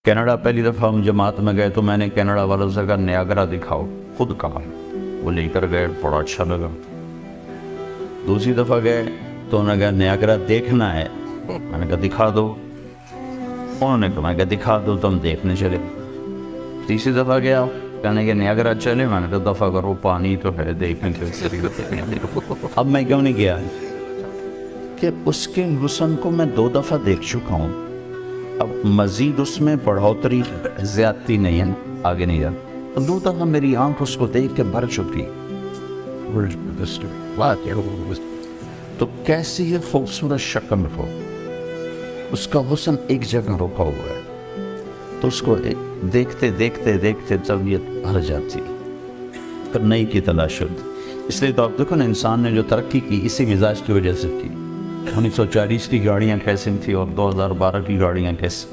Canada पहली दफ़ा हम जमात में गए तो मैंने कनाडा वालों से कहा नियाग्रा दिखाओ, खुद कहा, वो लेकर गए, बड़ा अच्छा लगा। दूसरी दफ़ा गए तो उन्होंने कहा नियाग्रा देखना है, मैंने कहा दिखा दो, उन्होंने कहा, मैं कहा दिखा दो, तो हम देखने चले। तीसरी दफ़ा गया, कहने के नियाग्रा चले, मैंने कहा दफ़ा करो, पानी तो है देखने के। अब मैं क्यों नहीं गया कि उसके हुस्न को मैं 2 दफ़ा देख चुका हूँ, अब मज़ीद उसमें बढ़ोतरी ज़्यादती नहीं है, आगे नहीं जा। तो 2 दफ़ा मेरी आँख उसको देख के भर चुकी। तो कैसी है खूबसूरत शक्ल हो, उसका हुस्न एक जगह रुका हुआ है, तो उसको देखते देखते देखते तबीयत भर जाती, फिर नई की तलाश होती। इसलिए तो आप देखो ना, इंसान ने जो तरक्की की इसी मिजाज की वजह से की। 1940 की गाड़ियाँ कैसी थी और 2012 की गाड़ियाँ कैसी।